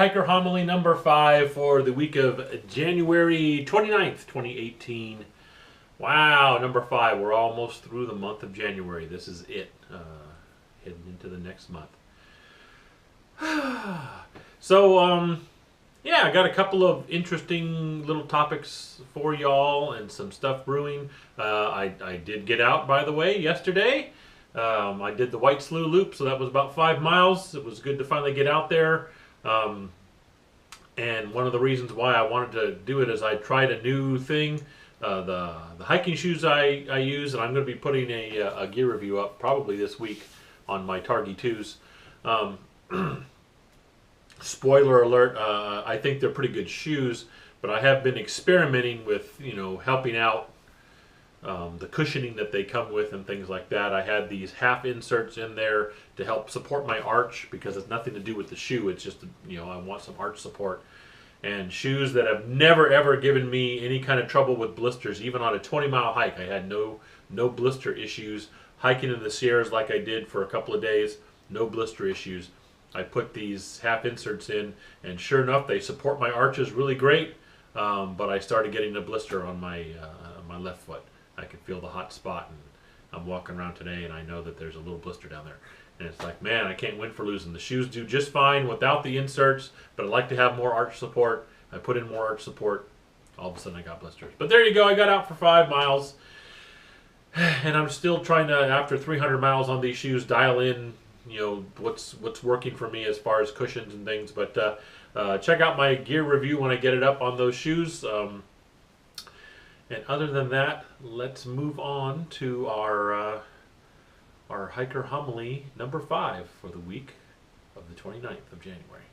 Hiker Homily number 5 for the week of January 29th, 2018. Wow, number 5. We're almost through the month of January. This is it. Heading into the next month. So, yeah, I got a couple of interesting little topics for y'all and some stuff brewing. I did get out, by the way, yesterday. I did the White Slough Loop, so that was about 5 miles. It was good to finally get out there. And one of the reasons why I wanted to do it is I tried a new thing, the hiking shoes I use, and I'm going to be putting a gear review up probably this week on my Targi 2s. Spoiler alert, I think they're pretty good shoes, but I have been experimenting with, helping out the cushioning that they come with and things like that. I had these half inserts in there to help support my arch because it's nothing to do with the shoe. It's just, I want some arch support. And shoes that have never ever given me any kind of trouble with blisters, even on a 20-mile hike. I had no blister issues. Hiking in the Sierras like I did for a couple of days, no blister issues. I put these half inserts in, and sure enough, they support my arches really great. But I started getting a blister on my left foot. I can feel the hot spot, and I'm walking around today, and I know that there's a little blister down there. And it's like, man, I can't win for losing. The shoes do just fine without the inserts, but I'd like to have more arch support. I put in more arch support. All of a sudden, I got blisters. But there you go. I got out for 5 miles, and I'm still trying to, after 300 miles on these shoes, dial in, what's working for me as far as cushions and things. But check out my gear review when I get it up on those shoes. And other than that, let's move on to our Hiker Homily number 5 for the week of the 29th of January.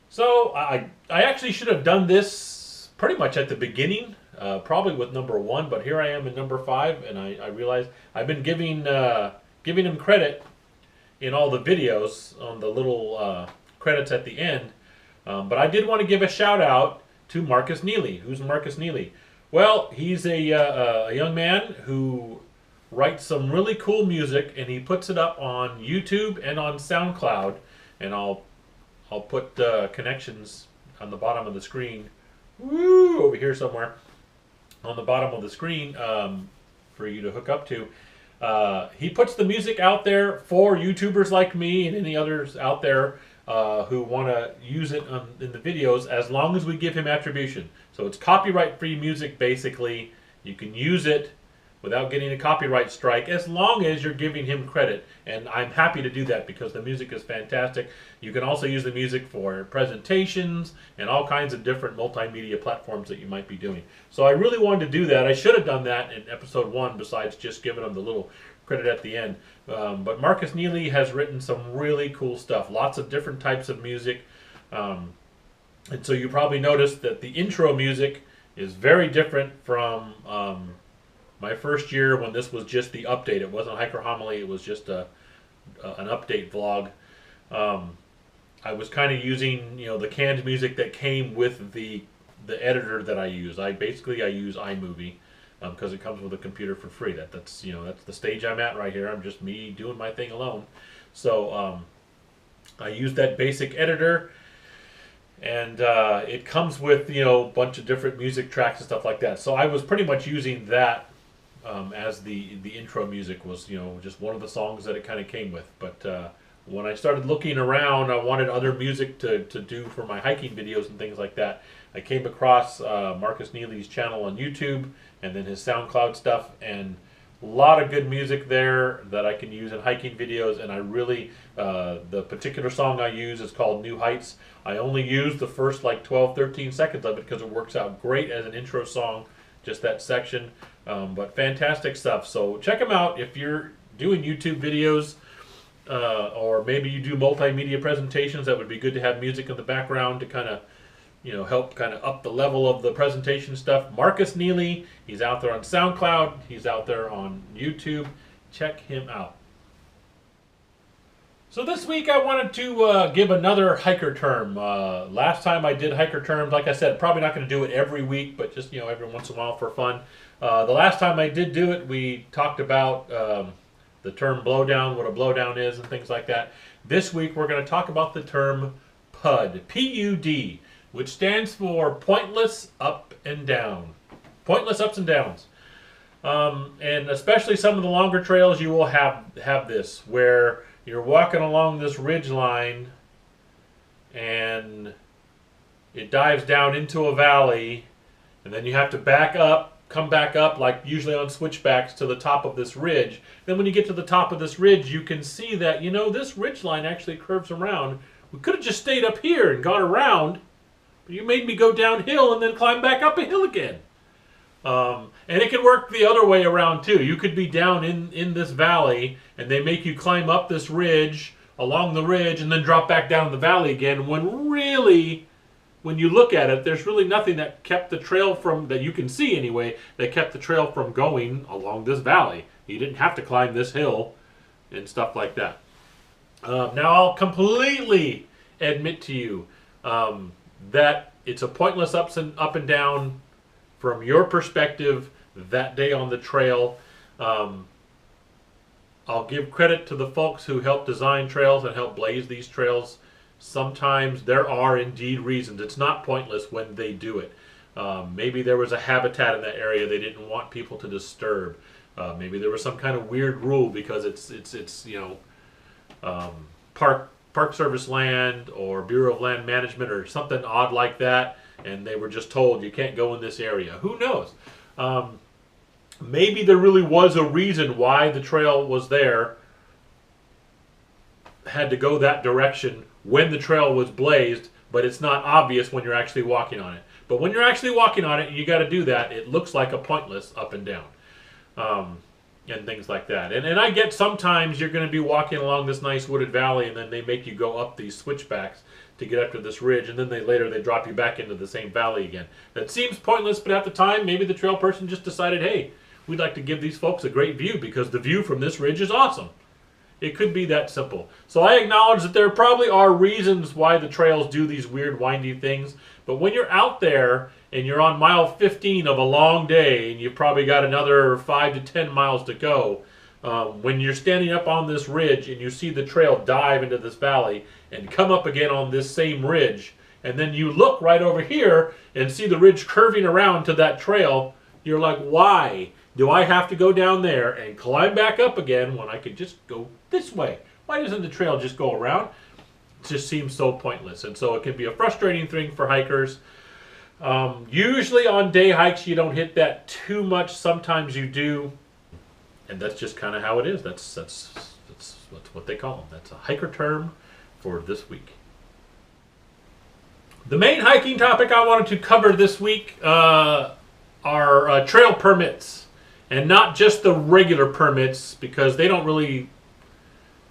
So I actually should have done this pretty much at the beginning, probably with number 1, but here I am in number 5, and I realized I've been giving him credit in all the videos on the little credits at the end, but I did want to give a shout out to Marcus Neely. Who's Marcus Neely? Well, he's a young man who writes some really cool music, and he puts it up on YouTube and on SoundCloud. And I'll put connections on the bottom of the screen. Woo! Over here somewhere on the bottom of the screen for you to hook up to. He puts the music out there for YouTubers like me and any others out there who want to use it in the videos, as long as we give him attribution. So it's copyright-free music, basically. You can use it without getting a copyright strike, as long as you're giving him credit. And I'm happy to do that because the music is fantastic. You can also use the music for presentations and all kinds of different multimedia platforms that you might be doing. So I really wanted to do that. I should have done that in episode 1, besides just giving him the little credit at the end. But Marcus Neely has written some really cool stuff. Lots of different types of music. And so you probably noticed that the intro music is very different from my first year when this was just the update. It wasn't Hiker Homily. It was just an update vlog. I was kind of using the canned music that came with the editor that I use. I use iMovie. Because it comes with a computer for free. That's the stage I'm at right here. I'm just me doing my thing alone. So I use that basic editor, and it comes with a bunch of different music tracks and stuff like that. So I was pretty much using that as the intro music was just one of the songs that it kind of came with. But when I started looking around, I wanted other music to do for my hiking videos and things like that. I came across Marcus Neely's channel on YouTube, and then his SoundCloud stuff, and a lot of good music there that I can use in hiking videos. And I really, the particular song I use is called New Heights. I only use the first 12-13 seconds of it because it works out great as an intro song, just that section. But fantastic stuff. So check them out if you're doing YouTube videos, or maybe you do multimedia presentations. That would be good to have music in the background to kind of help kind of up the level of the presentation stuff. Marcus Neely, he's out there on SoundCloud. He's out there on YouTube. Check him out. So this week I wanted to give another hiker term. Last time I did hiker terms, like I said, probably not going to do it every week, but just every once in a while for fun. The last time I did do it, we talked about the term blowdown, what a blowdown is, and things like that. This week we're going to talk about the term PUD, P-U-D, which stands for pointless up and down. Pointless ups and downs. And especially some of the longer trails, you will have this, where you're walking along this ridge line and it dives down into a valley, and then you have to back up, come back up, like usually on switchbacks, to the top of this ridge. Then when you get to the top of this ridge, you can see that, you know, this ridge line actually curves around. We could have just stayed up here and gone around, but you made me go downhill and then climb back up a hill again. And it can work the other way around too. You could be down in this valley and they make you climb up this ridge, along the ridge, and then drop back down the valley again, when really, when you look at it, there's really nothing that kept the trail from, that you can see anyway, that kept the trail from going along this valley. You didn't have to climb this hill and stuff like that. Now I'll completely admit to you that it's a pointless up and down from your perspective that day on the trail. I'll give credit to the folks who helped design trails and help blaze these trails. Sometimes there are indeed reasons. It's not pointless when they do it. Maybe there was a habitat in that area they didn't want people to disturb. Maybe there was some kind of weird rule because it's you know, Park Service land or Bureau of Land Management or something odd like that, and they were just told you can't go in this area. Who knows? Maybe there really was a reason why the trail was there, had to go that direction when the trail was blazed, but it's not obvious when you're actually walking on it. But when you're actually walking on it and you got to do that, it looks like a pointless up and down. And things like that. And I get sometimes you're going to be walking along this nice wooded valley and then they make you go up these switchbacks to get up to this ridge, and then later they drop you back into the same valley again. That seems pointless, but at the time maybe the trail person just decided, hey, we'd like to give these folks a great view because the view from this ridge is awesome. It could be that simple. So I acknowledge that there probably are reasons why the trails do these weird windy things, but when you're out there and you're on mile 15 of a long day and you've probably got another 5 to 10 miles to go, when you're standing up on this ridge and you see the trail dive into this valley and come up again on this same ridge, and then you look right over here and see the ridge curving around to that trail, you're like, why do I have to go down there and climb back up again when I could just go this way? Why doesn't the trail just go around? It just seems so pointless. And so it can be a frustrating thing for hikers. Usually on day hikes you don't hit that too much. Sometimes you do. And that's just kind of how it is. That's what they call them. That's a hiker term for this week. The main hiking topic I wanted to cover this week are trail permits. And not just the regular permits, because they don't really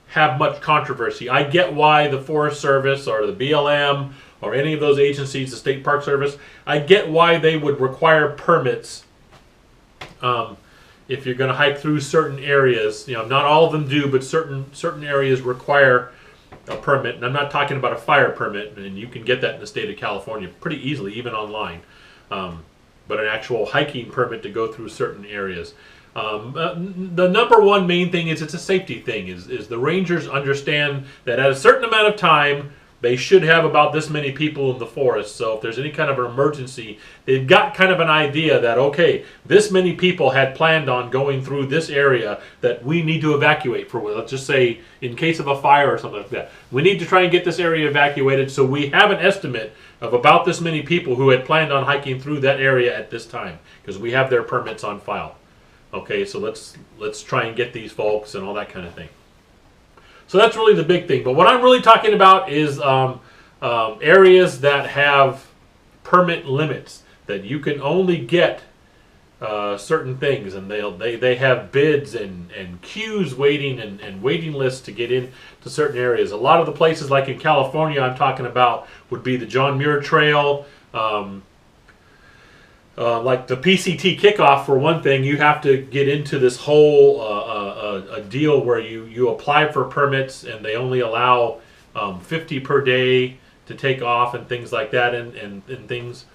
have much controversy. I get why the Forest Service or the BLM or any of those agencies, the State Park Service, I get why they would require permits if you're going to hike through certain areas. You know, not all of them do, but certain areas require a permit. And I'm not talking about a fire permit, and you can get that in the state of California pretty easily, even online. But an actual hiking permit to go through certain areas. The number one main thing is it's a safety thing. Is the rangers understand that at a certain amount of time they should have about this many people in the forest. So if there's any kind of an emergency, they've got kind of an idea that, okay, this many people had planned on going through this area that we need to evacuate for, let's just say, in case of a fire or something like that. We need to try and get this area evacuated, so we have an estimate of about this many people who had planned on hiking through that area at this time, because we have their permits on file. Okay, so let's try and get these folks and all that kind of thing. So that's really the big thing. But what I'm really talking about is areas that have permit limits, that you can only get certain things, and they have bids and queues waiting and waiting lists to get in to certain areas. A lot of the places, like in California I'm talking about, would be the John Muir Trail, like the PCT kickoff. For one thing, you have to get into this whole a deal where you apply for permits and they only allow 50 per day to take off and things like that, and things.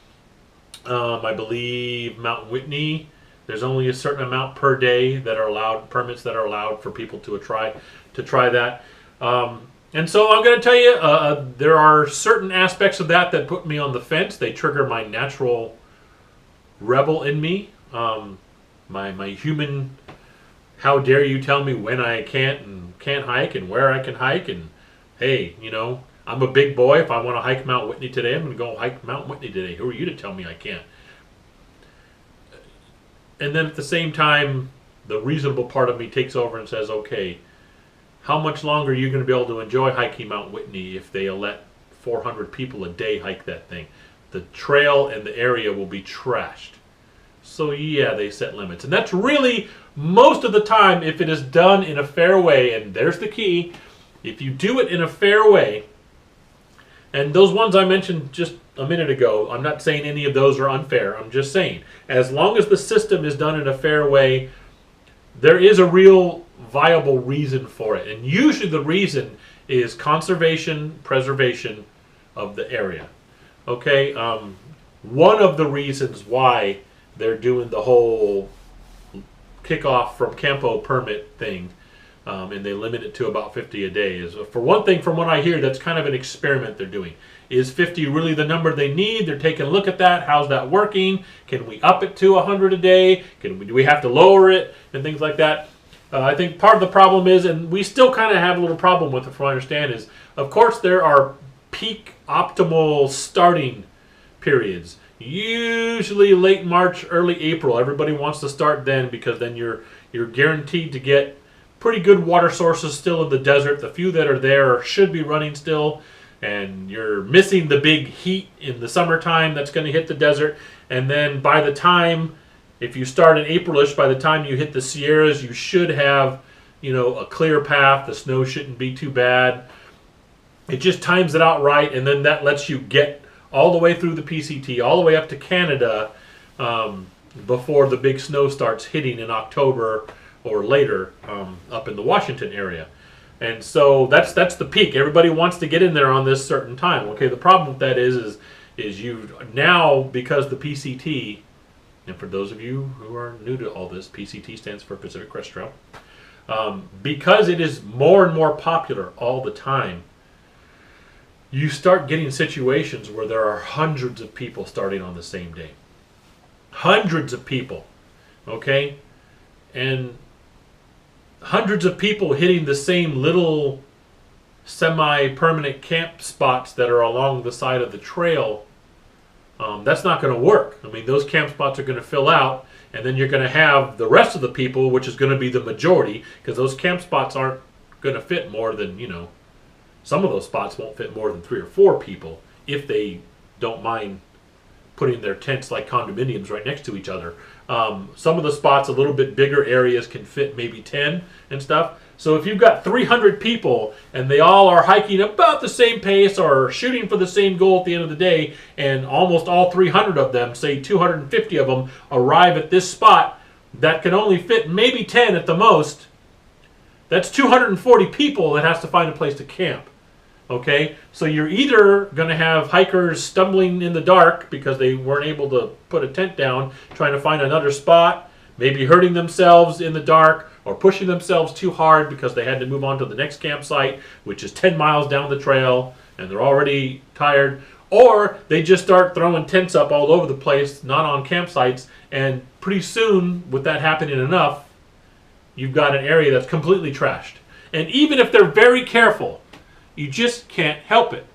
I believe Mount Whitney, there's only a certain amount per day that are allowed, permits that are allowed for people to try that. And so I'm going to tell you, there are certain aspects of that put me on the fence. They trigger my natural rebel in me, my human. How dare you tell me when I can't and can't hike and where I can hike? And hey, I'm a big boy. If I want to hike Mount Whitney today, I'm going to go hike Mount Whitney today. Who are you to tell me I can't? And then at the same time, the reasonable part of me takes over and says, okay, how much longer are you going to be able to enjoy hiking Mount Whitney if they let 400 people a day hike that thing? The trail and the area will be trashed. So yeah, they set limits. And that's really, most of the time, if it is done in a fair way, and there's the key, if you do it in a fair way, and those ones I mentioned just a minute ago, I'm not saying any of those are unfair. I'm just saying, as long as the system is done in a fair way, there is a real viable reason for it. And usually the reason is conservation, preservation of the area. Okay, one of the reasons why they're doing the whole kickoff from Campo permit thing, and they limit it to about 50 a day, is, for one thing, from what I hear, that's kind of an experiment they're doing. Is 50 really the number they need? They're taking a look at that. How's that working? Can we up it to 100 a day? Do we have to lower it? And things like that. I think part of the problem is, and we still kind of have a little problem with it from what I understand, is, of course, there are peak optimal starting periods. Usually late March, early April. Everybody wants to start then because then you're guaranteed to get pretty good water sources still in the desert. The few that are there should be running still, and you're missing the big heat in the summertime that's going to hit the desert. And then by the time, if you start in Aprilish, by the time you hit the Sierras, you should have, a clear path. The snow shouldn't be too bad. It just times it out right, and then that lets you get all the way through the PCT, all the way up to Canada, before the big snow starts hitting in October or later, up in the Washington area. And so that's the peak. Everybody wants to get in there on this certain time. Okay, the problem with that is you now, because the PCT, and for those of you who are new to all this, PCT stands for Pacific Crest Trail, because it is more and more popular all the time, you start getting situations where there are hundreds of people starting on the same day. Hundreds of people, okay? And hundreds of people hitting the same little semi-permanent camp spots that are along the side of the trail. That's not going to work. I mean, those camp spots are going to fill out, and then you're going to have the rest of the people, which is going to be the majority, because those camp spots aren't going to fit more than, some of those spots won't fit more than 3 or 4 people if they don't mind putting their tents like condominiums right next to each other. Some of the spots, a little bit bigger areas, can fit maybe 10 and stuff. So if you've got 300 people and they all are hiking about the same pace or shooting for the same goal at the end of the day, and almost all 300 of them, say 250 of them, arrive at this spot that can only fit maybe 10 at the most, that's 240 people that has to find a place to camp. Okay, so you're either going to have hikers stumbling in the dark because they weren't able to put a tent down, trying to find another spot, maybe hurting themselves in the dark, or pushing themselves too hard because they had to move on to the next campsite, which is 10 miles down the trail, and they're already tired, or they just start throwing tents up all over the place, not on campsites, and pretty soon, with that happening enough, you've got an area that's completely trashed. And even if they're very careful, you just can't help it.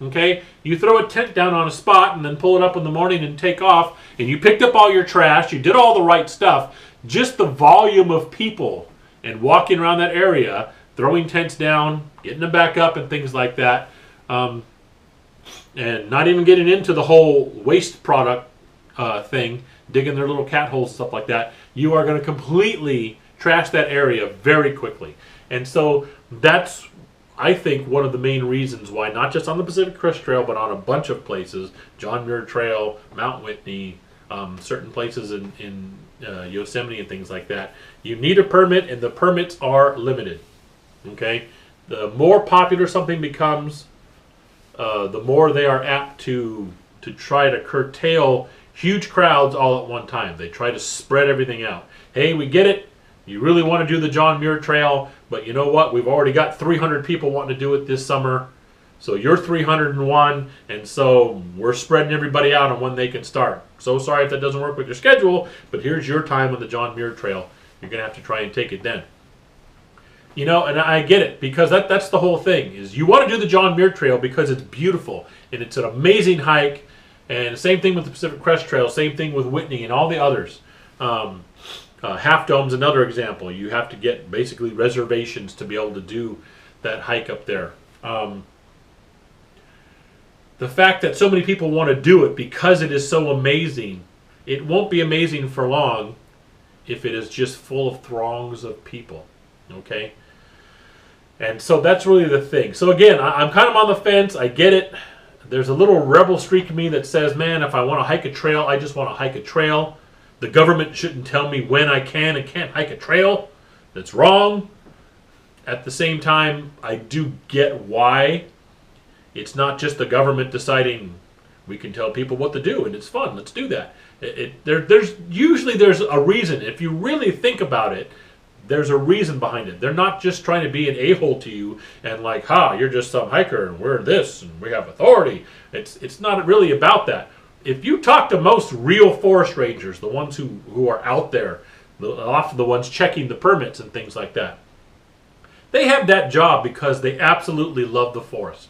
Okay? You throw a tent down on a spot and then pull it up in the morning and take off, and you picked up all your trash, you did all the right stuff. Just the volume of people and walking around that area, throwing tents down, getting them back up and things like that, and not even getting into the whole waste product thing, digging their little cat holes and stuff like that, you are going to completely trash that area very quickly. And so that's, I think, one of the main reasons why, not just on the Pacific Crest Trail, but on a bunch of places, John Muir Trail, Mount Whitney, certain places in Yosemite and things like that, you need a permit, and the permits are limited. Okay? The more popular something becomes, the more they are apt to try to curtail huge crowds all at one time. They try to spread everything out. Hey, we get it. You really want to do the John Muir Trail, but you know what? We've already got 300 people wanting to do it this summer. So you're 301, and so we're spreading everybody out on when they can start. So sorry if that doesn't work with your schedule, but here's your time on the John Muir Trail. You're going to have to try and take it then. You know, and I get it, because that's the whole thing, is you want to do the John Muir Trail because it's beautiful, and it's an amazing hike, and same thing with the Pacific Crest Trail, same thing with Whitney and all the others. Half Dome's another example. You have to get basically reservations to be able to do that hike up there. The fact that so many people want to do it because it is so amazing, it won't be amazing for long if it is just full of throngs of people. Okay? And so that's really the thing. So again, I'm kind of on the fence. I get it. There's a little rebel streak in me that says, man, if I want to hike a trail, I just want to hike a trail. The government shouldn't tell me when I can and can't hike a trail. That's wrong. At the same time, I do get why. It's not just the government deciding we can tell people what to do and it's fun. Let's do that. There's usually a reason. If you really think about it, there's a reason behind it. They're not just trying to be an a-hole to you and like, you're just some hiker and we're this and we have authority. It's not really about that. If you talk to most real forest rangers, the ones who are out there, often the ones checking the permits and things like that, they have that job because they absolutely love the forest.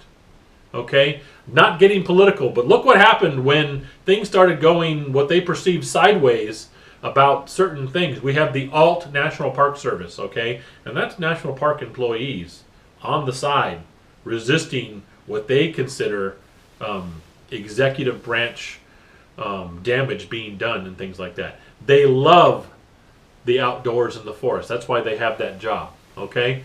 Okay? Not getting political, but look what happened when things started going what they perceived sideways about certain things. We have the ALT National Park Service, okay? And that's National Park employees on the side resisting what they consider executive branch damage being done and things like that. They love the outdoors and the forest. That's why they have that job, okay?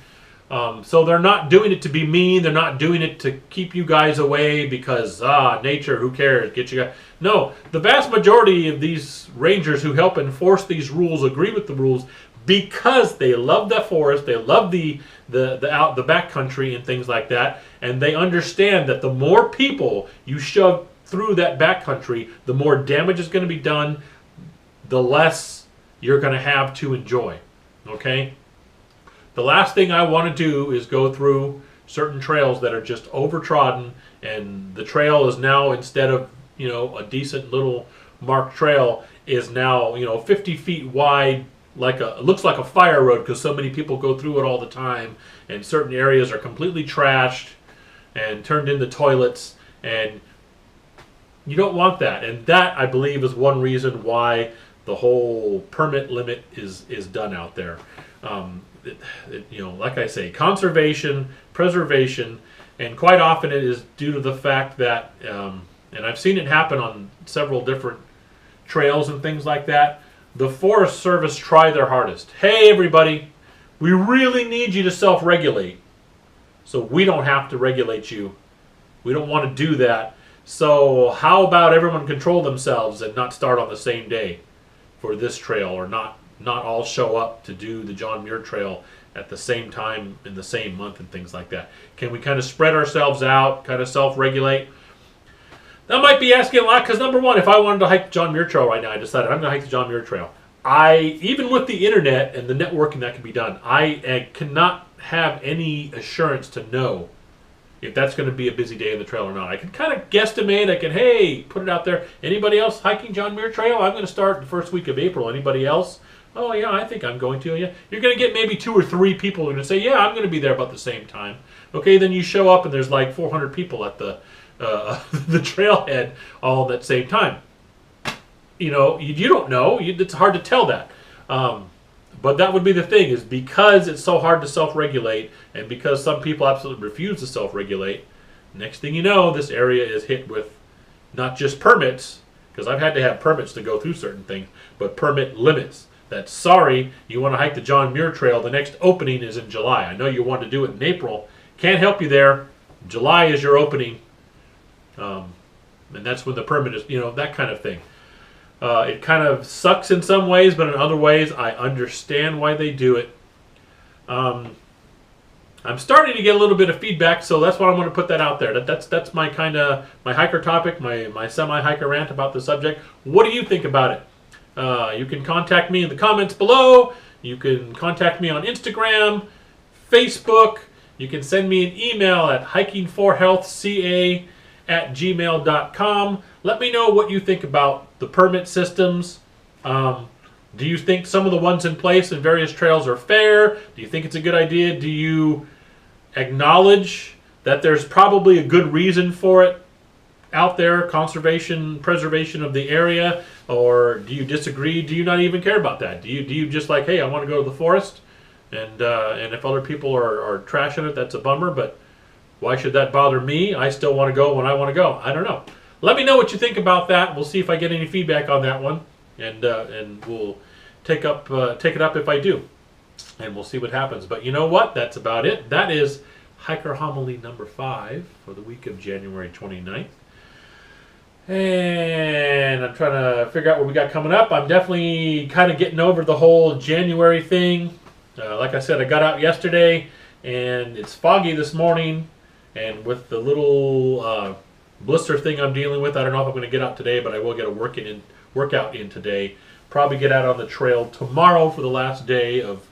So they're not doing it to be mean. They're not doing it to keep you guys away because, nature, who cares? Get you guys. No, the vast majority of these rangers who help enforce these rules agree with the rules because they love the forest, they love the backcountry and things like that, and they understand that the more people you shove through that backcountry, the more damage is going to be done, the less you're going to have to enjoy, okay? The last thing I want to do is go through certain trails that are just overtrodden, and the trail is now, instead of, a decent little marked trail, is now, 50 feet wide, it looks like a fire road because so many people go through it all the time, and certain areas are completely trashed and turned into toilets, and you don't want that. And that, I believe, is one reason why the whole permit limit is done out there. Like I say, conservation, preservation, and quite often it is due to the fact that, and I've seen it happen on several different trails and things like that, the Forest Service try their hardest. Hey everybody, we really need you to self-regulate, so we don't have to regulate you. We don't want to do that. So how about everyone control themselves and not start on the same day for this trail, or not all show up to do the John Muir Trail at the same time in the same month and things like that. Can we kind of spread ourselves out, kind of self-regulate? That might be asking a lot, because number one, if I wanted to hike the John Muir Trail right now, I decided I'm going to hike the John Muir Trail. Even with the internet and the networking that can be done, I cannot have any assurance to know if that's going to be a busy day of the trail or not. I can kind of guesstimate. I can, hey, put it out there. Anybody else hiking John Muir Trail? I'm going to start the first week of April. Anybody else? Oh, yeah, I think I'm going to. Yeah, you're going to get maybe 2 or 3 people who are going to say, yeah, I'm going to be there about the same time. Okay, then you show up and there's like 400 people at the trailhead all at that same time. You don't know. It's hard to tell that. But that would be the thing, is because it's so hard to self-regulate, and because some people absolutely refuse to self-regulate, next thing you know, this area is hit with not just permits, because I've had to have permits to go through certain things, but permit limits. That's, sorry, you want to hike the John Muir Trail, the next opening is in July. I know you want to do it in April. Can't help you there. July is your opening. And that's when the permit is, that kind of thing. It kind of sucks in some ways, but in other ways, I understand why they do it. I'm starting to get a little bit of feedback, so that's why I'm going to put that out there. That's my my hiker topic, my semi-hiker rant about the subject. What do you think about it? You can contact me in the comments below. You can contact me on Instagram, Facebook. You can send me an email at hikingforhealthca@gmail.com. Let me know what you think about the permit systems. Do you think some of the ones in place in various trails are fair? Do you think it's a good idea? Do you acknowledge that there's probably a good reason for it out there, conservation, preservation of the area? Or do you disagree? Do you not even care about that? Do you just like, hey, I want to go to the forest, and if other people are trashing it, that's a bummer, but why should that bother me? I still want to go when I want to go. I don't know. Let me know what you think about that. We'll see if I get any feedback on that one, and we'll take it up if I do, and we'll see what happens. But you know what? That's about it. That is Hiker Homily number 5 for the week of January 29th. And I'm trying to figure out what we got coming up. I'm definitely kind of getting over the whole January thing. Like I said, I got out yesterday, and it's foggy this morning. And with the little blister thing I'm dealing with, I don't know if I'm going to get out today, but I will get a workout in today. Probably get out on the trail tomorrow for the last day of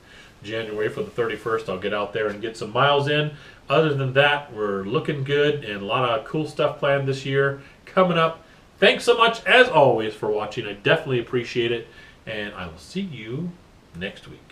January, for the 31st. I'll get out there and get some miles in. Other than that, we're looking good, and a lot of cool stuff planned this year coming up. Thanks so much, as always, for watching. I definitely appreciate it, and I will see you next week.